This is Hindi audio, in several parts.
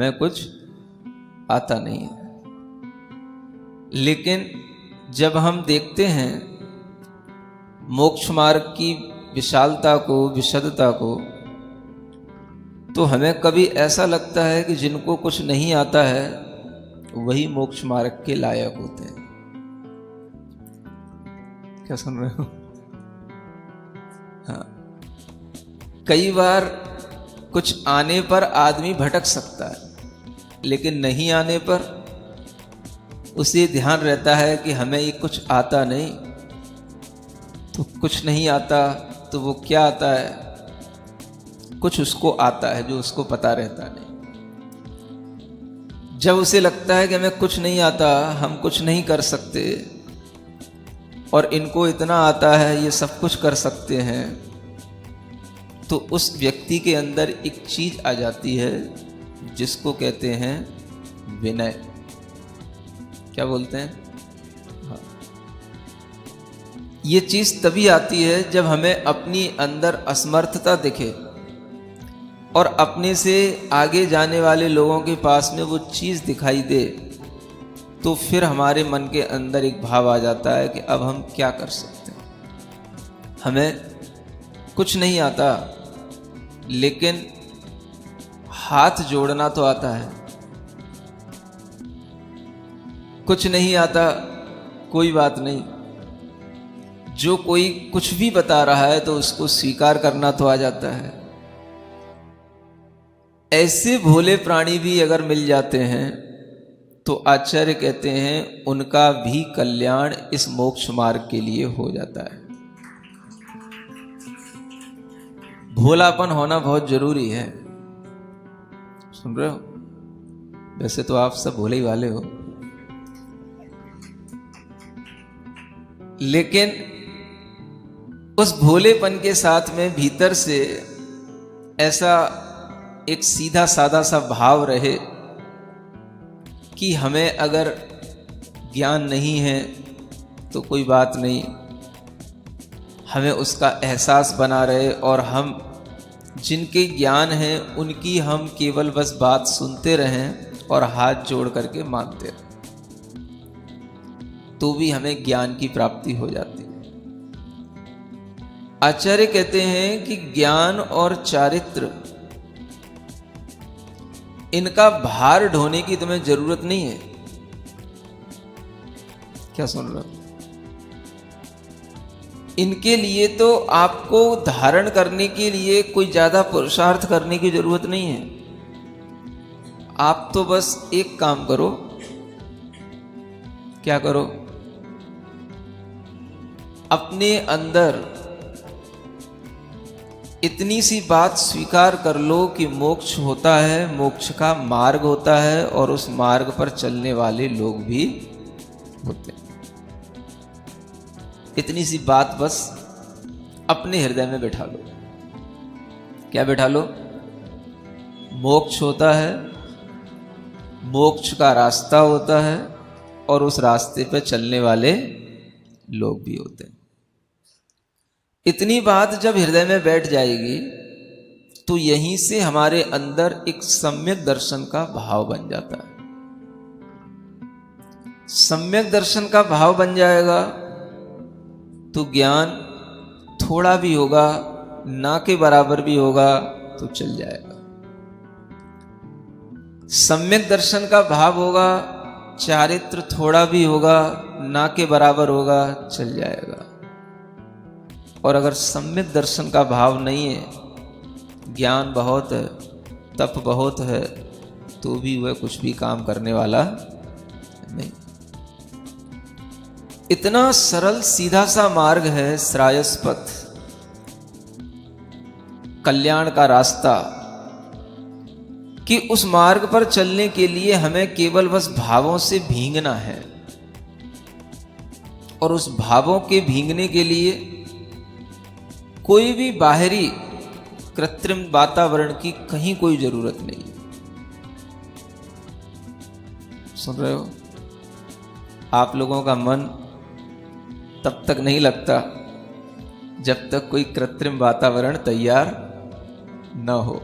हमें कुछ आता नहीं है। लेकिन जब हम देखते हैं मोक्ष मार्ग की विशालता को, विशदता को, तो हमें कभी ऐसा लगता है कि जिनको कुछ नहीं आता है वही मोक्ष मार्ग के लायक होते हैं। क्या सुन रहे हो? हाँ, कई बार कुछ आने पर आदमी भटक सकता है, लेकिन नहीं आने पर उसे ध्यान रहता है कि हमें ये कुछ आता नहीं। तो कुछ नहीं आता तो वो क्या आता है? कुछ उसको आता है जो उसको पता रहता नहीं। जब उसे लगता है कि हमें कुछ नहीं आता, हम कुछ नहीं कर सकते, और इनको इतना आता है, ये सब कुछ कर सकते हैं, तो उस व्यक्ति के अंदर एक चीज आ जाती है जिसको कहते हैं विनय। क्या बोलते हैं? हाँ। ये चीज तभी आती है जब हमें अपनी अंदर असमर्थता दिखे और अपने से आगे जाने वाले लोगों के पास में वो चीज दिखाई दे, तो फिर हमारे मन के अंदर एक भाव आ जाता है कि अब हम क्या कर सकते हैं। हमें कुछ नहीं आता, लेकिन हाथ जोड़ना तो आता है। कुछ नहीं आता, कोई बात नहीं, जो कोई कुछ भी बता रहा है तो उसको स्वीकार करना तो आ जाता है। ऐसे भोले प्राणी भी अगर मिल जाते हैं तो आचार्य कहते हैं उनका भी कल्याण इस मोक्ष मार्ग के लिए हो जाता है। भोलापन होना बहुत जरूरी है। सुन रहे हो? वैसे तो आप सब भोले ही वाले हो, लेकिन उस भोलेपन के साथ में भीतर से ऐसा एक सीधा साधा सा भाव रहे कि हमें अगर ज्ञान नहीं है तो कोई बात नहीं, हमें उसका एहसास बना रहे और हम जिनके ज्ञान है उनकी हम केवल बस बात सुनते रहें और हाथ जोड़ करके मानते रहें, तो भी हमें ज्ञान की प्राप्ति हो जाती है। आचार्य कहते हैं कि ज्ञान और चारित्र, इनका भार ढोने की तुम्हें जरूरत नहीं है। क्या सुन रहे हो? इनके लिए तो आपको धारण करने के लिए कोई ज्यादा पुरुषार्थ करने की जरूरत नहीं है। आप तो बस एक काम करो। क्या करो? अपने अंदर इतनी सी बात स्वीकार कर लो कि मोक्ष होता है, मोक्ष का मार्ग होता है, और उस मार्ग पर चलने वाले लोग भी होते हैं। इतनी सी बात बस अपने हृदय में बैठा लो। क्या बैठा लो? मोक्ष होता है, मोक्ष का रास्ता होता है, और उस रास्ते पे चलने वाले लोग भी होते हैं। इतनी बात जब हृदय में बैठ जाएगी तो यहीं से हमारे अंदर एक सम्यक दर्शन का भाव बन जाता है। सम्यक दर्शन का भाव बन जाएगा तो ज्ञान थोड़ा भी होगा, ना के बराबर भी होगा तो चल जाएगा। सम्यक दर्शन का भाव होगा, चारित्र थोड़ा भी होगा, ना के बराबर होगा, चल जाएगा। और अगर सम्यक दर्शन का भाव नहीं है, ज्ञान बहुत है, तप बहुत है, तो भी वह कुछ भी काम करने वाला नहीं। इतना सरल सीधा सा मार्ग है श्रायस पथ, कल्याण का रास्ता, कि उस मार्ग पर चलने के लिए हमें केवल बस भावों से भींगना है। और उस भावों के भींगने के लिए कोई भी बाहरी कृत्रिम वातावरण की कहीं कोई जरूरत नहीं। सुन रहे हो? आप लोगों का मन तब तक नहीं लगता जब तक कोई कृत्रिम वातावरण तैयार न हो।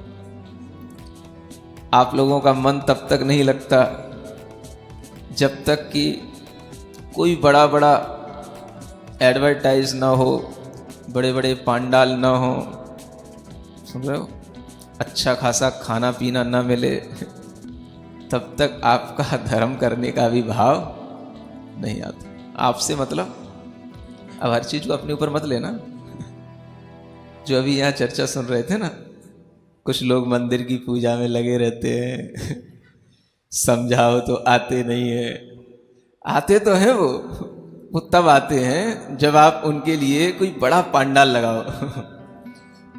आप लोगों का मन तब तक नहीं लगता जब तक कि कोई बड़ा बड़ा एडवर्टाइज ना हो, बड़े बड़े पांडाल ना हो, समझ रहे हो, अच्छा खासा खाना पीना ना मिले, तब तक आपका धर्म करने का भी भाव नहीं आता। आपसे मतलब अब हर चीज को अपने ऊपर मत लेना। जो अभी यहाँ चर्चा सुन रहे थे ना, कुछ लोग मंदिर की पूजा में लगे रहते हैं समझाओ तो आते नहीं है। आते तो हैं वो तब आते हैं जब आप उनके लिए कोई बड़ा पंडाल लगाओ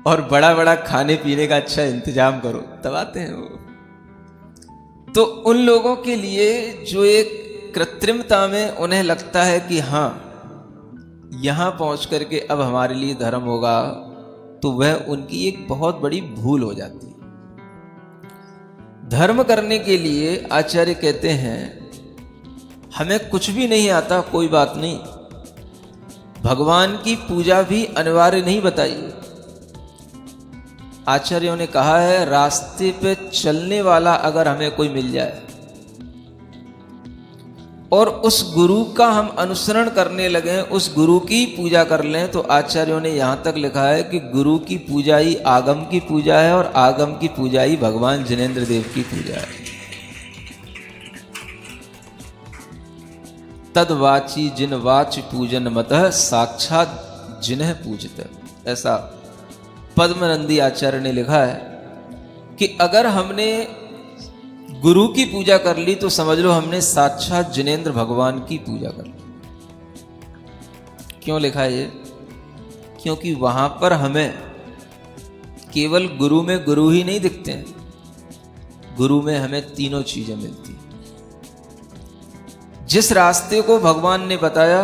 और बड़ा बड़ा खाने पीने का अच्छा इंतजाम करो, तब आते हैं वो। तो उन लोगों के लिए जो एक कृत्रिमता में उन्हें लगता है कि हाँ यहां पहुंच करके अब हमारे लिए धर्म होगा, तो वह उनकी एक बहुत बड़ी भूल हो जाती है। धर्म करने के लिए आचार्य कहते हैं हमें कुछ भी नहीं आता, कोई बात नहीं, भगवान की पूजा भी अनिवार्य नहीं बताई। आचार्यों ने कहा है रास्ते पे चलने वाला अगर हमें कोई मिल जाए और उस गुरु का हम अनुसरण करने लगे, उस गुरु की पूजा कर लें, तो आचार्यों ने यहां तक लिखा है कि गुरु की पूजा ही आगम की पूजा है और आगम की पूजा ही भगवान जिनेंद्र देव की पूजा है। तदवाची जिन वाच पूजन मतः साक्षात जिन्ह पूजत, ऐसा पद्मनंदी आचार्य ने लिखा है कि अगर हमने गुरु की पूजा कर ली तो समझ लो हमने साक्षात जिनेंद्र भगवान की पूजा कर ली। क्यों लिखा है ये? क्योंकि वहां पर हमें केवल गुरु में गुरु ही नहीं दिखते हैं, गुरु में हमें तीनों चीजें मिलती हैं। जिस रास्ते को भगवान ने बताया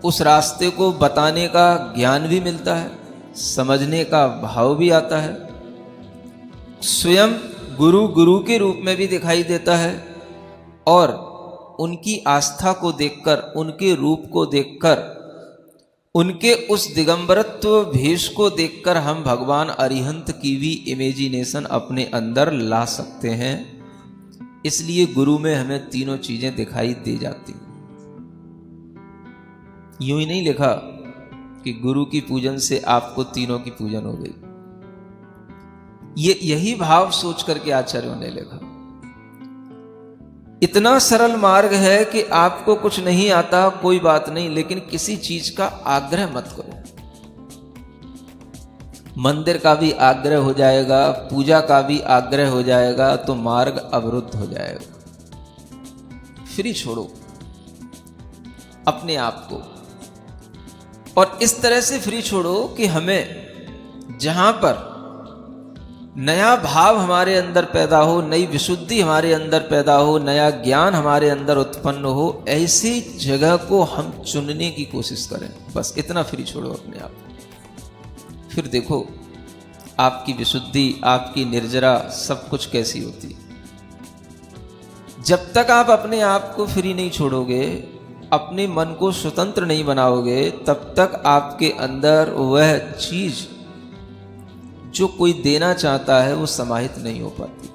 उस रास्ते को बताने का ज्ञान भी मिलता है, समझने का भाव भी आता है, स्वयं गुरु गुरु के रूप में भी दिखाई देता है, और उनकी आस्था को देखकर, उनके रूप को देखकर, उनके उस दिगंबरत्व भेष को देखकर हम भगवान अरिहंत की भी इमेजिनेशन अपने अंदर ला सकते हैं। इसलिए गुरु में हमें तीनों चीजें दिखाई दे जाती। यूं ही नहीं लिखा कि गुरु की पूजन से आपको तीनों की पूजन हो गई, यही भाव सोच करके आचार्यों ने लिखा। इतना सरल मार्ग है कि आपको कुछ नहीं आता, कोई बात नहीं, लेकिन किसी चीज का आग्रह मत करो। मंदिर का भी आग्रह हो जाएगा, पूजा का भी आग्रह हो जाएगा, तो मार्ग अवरुद्ध हो जाएगा। फ्री छोड़ो अपने आप को, और इस तरह से फ्री छोड़ो कि हमें जहां पर नया भाव हमारे अंदर पैदा हो, नई विशुद्धि हमारे अंदर पैदा हो, नया ज्ञान हमारे अंदर उत्पन्न हो, ऐसी जगह को हम चुनने की कोशिश करें। बस इतना फ्री छोड़ो अपने आप। फिर देखो आपकी विशुद्धि, आपकी निर्जरा, सब कुछ कैसी होती है। जब तक आप अपने आप को फ्री नहीं छोड़ोगे, अपने मन को स्वतंत्र नहीं बनाओगे, तब तक आपके अंदर वह चीज जो कोई देना चाहता है वो समाहित नहीं हो पाती।